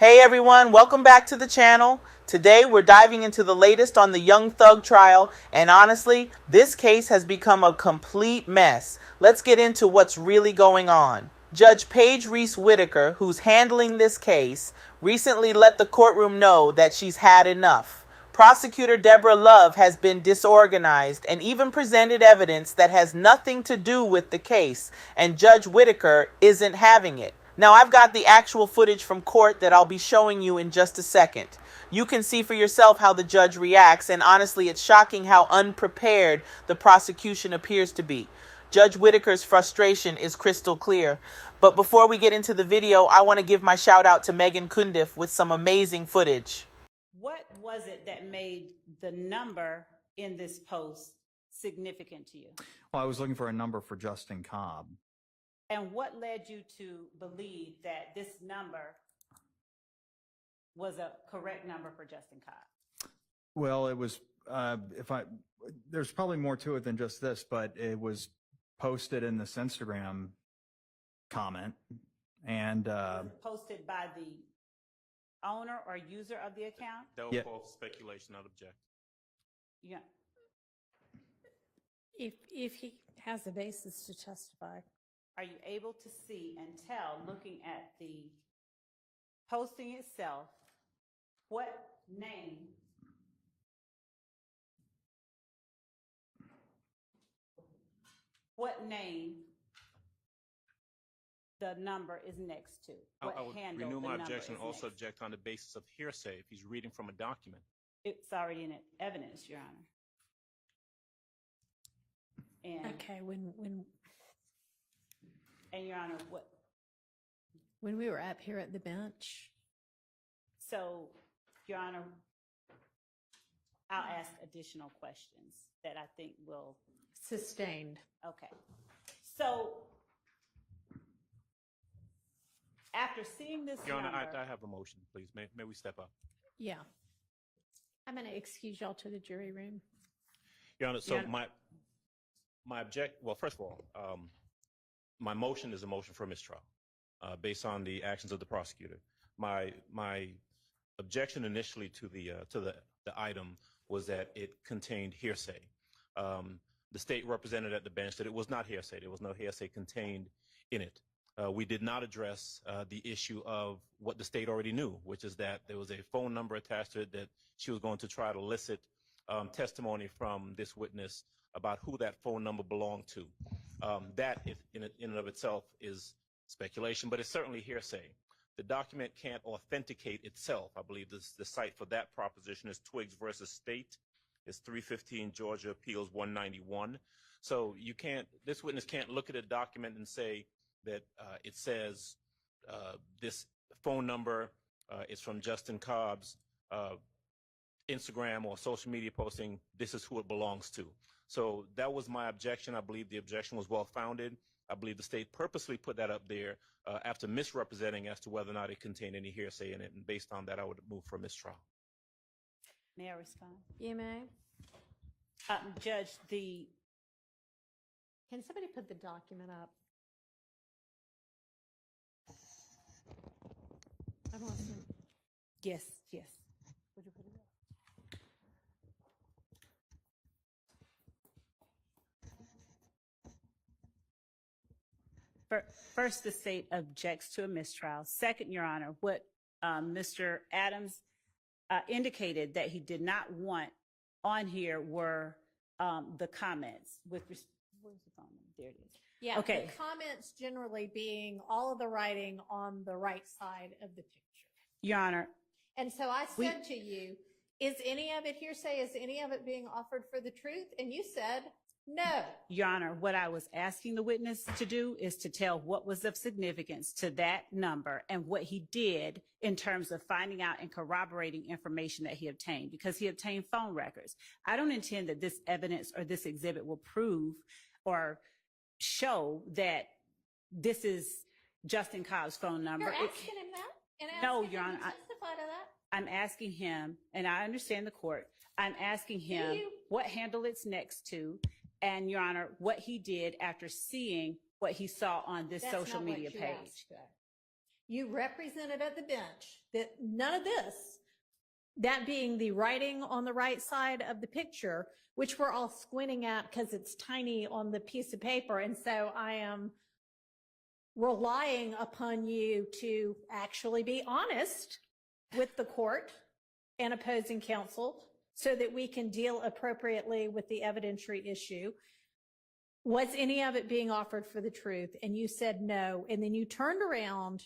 Hey everyone, welcome back to the channel. Today we're diving into the latest on the Young Thug trial, and honestly, this case has become a complete mess. Let's get into what's really going on. Judge Paige Reese Whitaker, who's handling this case, recently let the courtroom know that she's had enough. Prosecutor Deborah Love has been disorganized and even presented evidence that has nothing to do with the case, and Judge Whitaker isn't having it. Now, I've got the actual footage from court that I'll be showing you in just a second. You can see for yourself how the judge reacts, and honestly, it's shocking how unprepared the prosecution appears to be. Judge Whitaker's frustration is crystal clear. But before we get into the video, I want to give my shout out to Megan Cundiff with some amazing footage. What was it that made the number in this post significant to you? Well, I was looking for a number for Justin Cobb. And what led you to believe that this number was a correct number for Justin Cobb? Well, it was, there's probably more to it than just this, but it was posted in this Instagram comment and, Was it posted by the owner or user of the account? That was both speculation, not object. Yeah. If he has a basis to testify. Are you able to see and tell, looking at the posting itself, what name the number is next to? What I would handle renew the my number objection, is also next? object on the basis of hearsay if he's reading from a document. It's already in evidence, Your Honor. And, Okay, and Your Honor, when we were up here at the bench, so, Your Honor, I'll ask additional questions that I think will. sustained. Okay. So, after seeing this Your Honor, number. I have a motion, please. May we step up? Yeah. I'm going to excuse y'all to the jury room. Your Honor, so Your Honor. well, first of all, my motion is a motion for mistrial based on the actions of the prosecutor. My objection initially to the item was that it contained hearsay. The state represented at the bench that it was not hearsay. There was no hearsay contained in it. We did not address the issue of what the state already knew, which is that there was a phone number attached to it that she was going to try to elicit testimony from this witness about who that phone number belonged to. That in and of itself is speculation, but it's certainly hearsay. The document can't authenticate itself. I believe the site for that proposition is Twiggs versus State. It's 315 Georgia Appeals 191. So this witness can't look at a document and say that it says this phone number is from Justin Cobb's Instagram or social media posting. This is who it belongs to. So that was my objection. I believe the objection was well-founded. I believe the state purposely put that up there after misrepresenting as to whether or not it contained any hearsay in it. And based on that, I would move for mistrial. May I respond? You may. Judge, Can somebody put the document up? I don't see. yes. Would you put it up? First, the state objects to a mistrial. Second, Your Honor, what Mr. Adams indicated that he did not want on here were the comments with where's the phone? There it is. Yeah, Okay. the comments generally being all of the writing on the right side of the picture. Your Honor, And so I said to you, is any of it hearsay? Is any of it being offered for the truth? And you said, no. Your Honor, what I was asking the witness to do is to tell what was of significance to that number and what he did in terms of finding out and corroborating information that he obtained, because he obtained phone records. I don't intend that this evidence or this exhibit will prove or show that this is Justin Cobb's phone number. You're asking him that? And No, asking Your him Honor, to testify to that? I'm asking him, and I understand the court, I'm asking him you? what handle it's next to, and Your Honor, what he did after seeing what he saw on this That's social not what media you page. asked, though. you represented at the bench that none of this, that being the writing on the right side of the picture, which we're all squinting at because it's tiny on the piece of paper. And so I am relying upon you to actually be honest with the court and opposing counsel so that we can deal appropriately with the evidentiary issue. Was any of it being offered for the truth? And you said no. And then you turned around,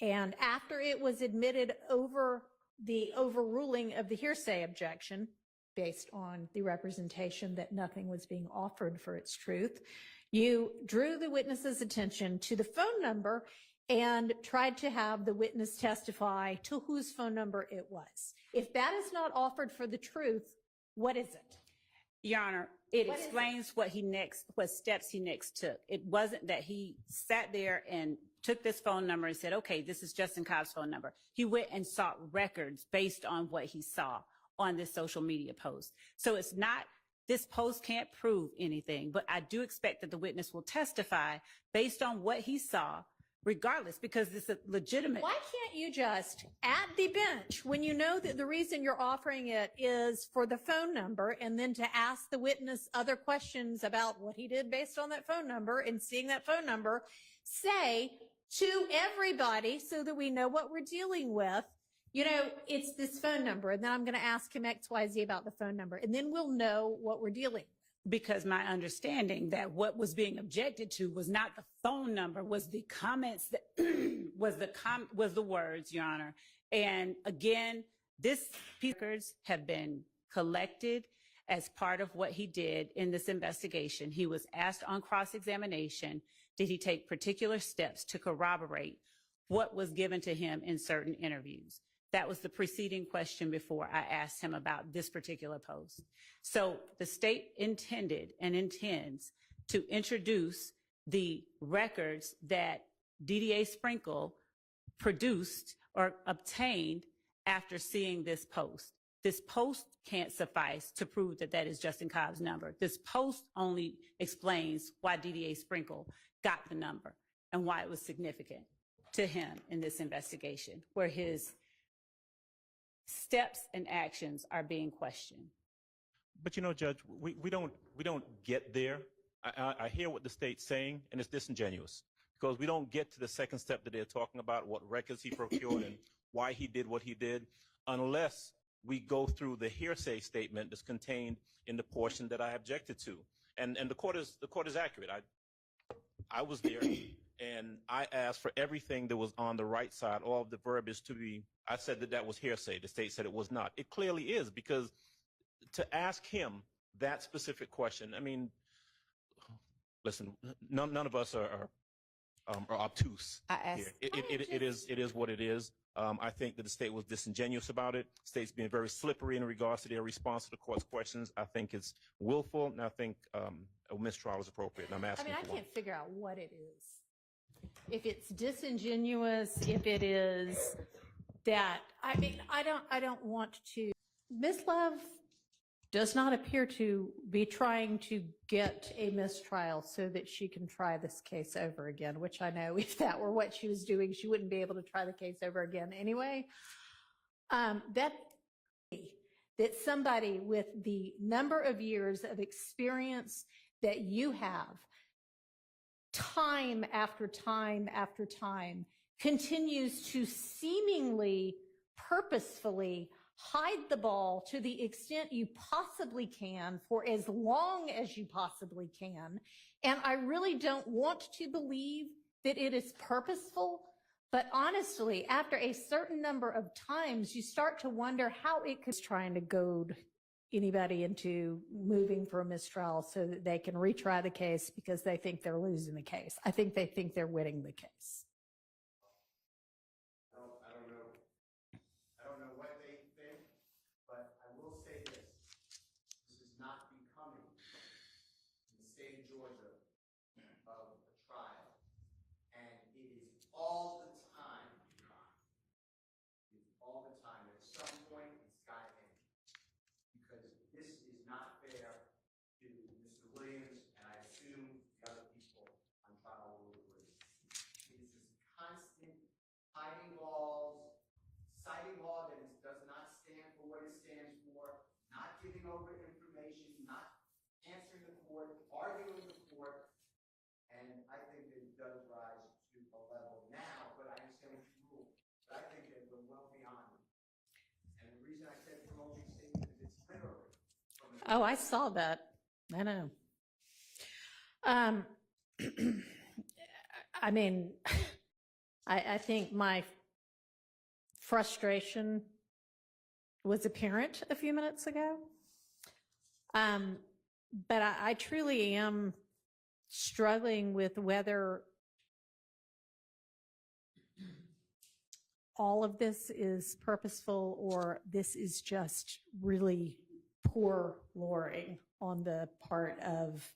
and after it was admitted over the overruling of the hearsay objection, based on the representation that nothing was being offered for its truth, you drew the witness's attention to the phone number and tried to have the witness testify to whose phone number it was. If that is not offered for the truth, what is it? Your Honor, it explains what steps he next took. It wasn't that he sat there and took this phone number and said, okay, this is Justin Cobb's phone number. He went and sought records based on what he saw on this social media post. So it's not, this post can't prove anything, but I do expect that the witness will testify based on what he saw, regardless, because it's a legitimate. Why can't you just, at the bench, when you know that the reason you're offering it is for the phone number, and then to ask the witness other questions about what he did based on that phone number and seeing that phone number, say to everybody so that we know what we're dealing with, you know, it's this phone number, and then I'm going to ask him XYZ about the phone number, and then we'll know what we're dealing with. Because my understanding that what was being objected to was not the phone number, was the comments that was the words, Your Honor. And again, this records have been collected as part of what he did in this investigation. He was asked on cross-examination, did he take particular steps to corroborate what was given to him in certain interviews? That was the preceding question before I asked him about this particular post. So the state intended and intends to introduce the records that DDA Sprinkle produced or obtained after seeing this post. This post can't suffice to prove that that is Justin Cobb's number. This post only explains why DDA Sprinkle got the number and why it was significant to him in this investigation, where his steps and actions are being questioned. But you know, Judge, we don't get there. I hear what the state's saying, and it's disingenuous because we don't get to the second step that they're talking about, what records he procured and why he did what he did, unless we go through the hearsay statement that's contained in the portion that I objected to. And the court is accurate. I was there, and I asked for everything that was on the right side, all of the verbiage to be. I said that was hearsay. The state said it was not. It clearly is, because to ask him that specific question, I mean, listen, none of us are obtuse here. It is what it is. I think that the state was disingenuous about it. The state's being very slippery in regards to their response to the court's questions. I think it's willful, and I think a mistrial is appropriate. And I'm asking. I can't figure out what it is. If it's disingenuous, if it is that, I mean, I don't want to. Ms. Love does not appear to be trying to get a mistrial so that she can try this case over again, which I know if that were what she was doing, she wouldn't be able to try the case over again anyway. That somebody with the number of years of experience that you have, time after time after time, continues to seemingly purposefully hide the ball to the extent you possibly can for as long as you possibly can. And I really don't want to believe that it is purposeful, but honestly, after a certain number of times, you start to wonder how it could be trying to goad anybody into moving for a mistrial so that they can retry the case because they think they're losing the case. I think they think they're winning the case. I don't know what they think, but I will say this. This is not becoming in the state of Georgia of a trial. And it is all the time. It's all the time. At some point, it's got to end. Because this is not fair to Mr. Williams, and I assume the other people on trial will agree. It is Oh, I saw that. I know. Um, I mean, I think my frustration was apparent a few minutes ago. But I truly am struggling with whether all of this is purposeful or this is just really poor lawyering on the part of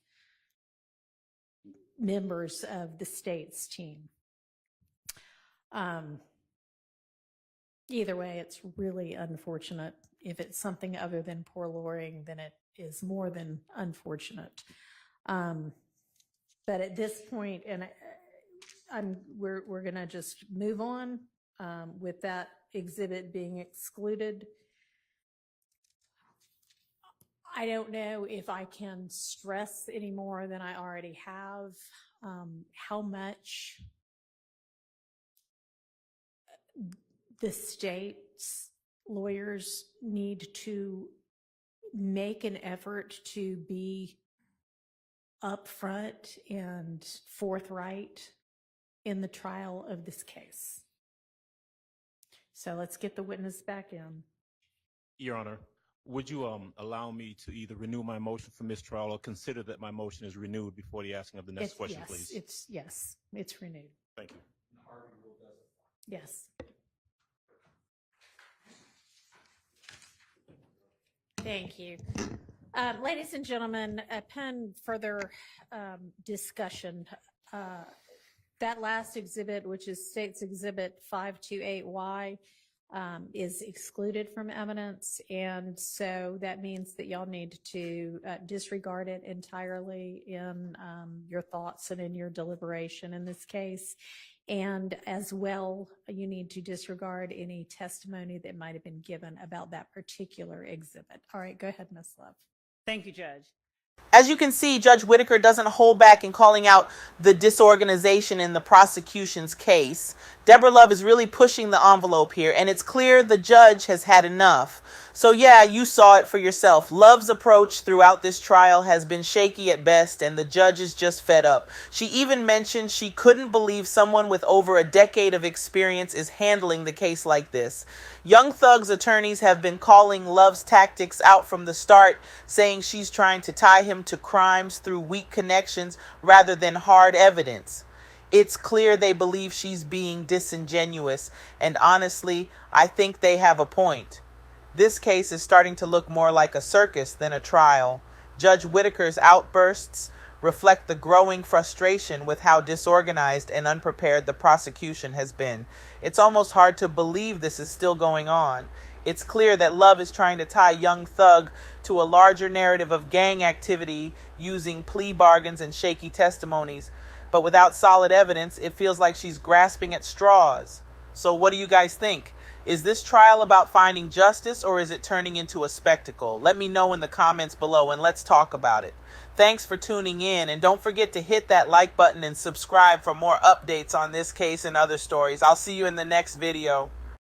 members of the state's team. Either way, it's really unfortunate. If it's something other than poor lawyering, then it is more than unfortunate. But at this point, and we're going to just move on with that exhibit being excluded. I don't know if I can stress any more than I already have how much the state's lawyers need to make an effort to be upfront and forthright in the trial of this case. So let's get the witness back in. Your Honor, would you allow me to either renew my motion for mistrial or consider that my motion is renewed before the asking of the next question, Yes, please? it's renewed. Thank you. Yes. Thank you. Ladies and gentlemen, upon further discussion, that last exhibit, which is State's Exhibit 528Y, is excluded from evidence, and so that means that y'all need to disregard it entirely in your thoughts and in your deliberation in this case. And as well, you need to disregard any testimony that might have been given about that particular exhibit. All right, go ahead, Ms. Love. Thank you, Judge. As you can see, Judge Whitaker doesn't hold back in calling out the disorganization in the prosecution's case. Deborah Love is really pushing the envelope here, and it's clear the judge has had enough. So yeah, you saw it for yourself. Love's approach throughout this trial has been shaky at best, and the judge is just fed up. She even mentioned she couldn't believe someone with over a decade of experience is handling the case like this. Young Thug's attorneys have been calling Love's tactics out from the start, saying she's trying to tie him to crimes through weak connections rather than hard evidence. It's clear they believe she's being disingenuous, and honestly, I think they have a point. This case is starting to look more like a circus than a trial. Judge Whitaker's outbursts reflect the growing frustration with how disorganized and unprepared the prosecution has been. It's almost hard to believe this is still going on. It's clear that Love is trying to tie Young Thug to a larger narrative of gang activity using plea bargains and shaky testimonies. But without solid evidence, it feels like she's grasping at straws. So what do you guys think? Is this trial about finding justice, or is it turning into a spectacle? Let me know in the comments below, and let's talk about it. Thanks for tuning in, and don't forget to hit that like button and subscribe for more updates on this case and other stories. I'll see you in the next video.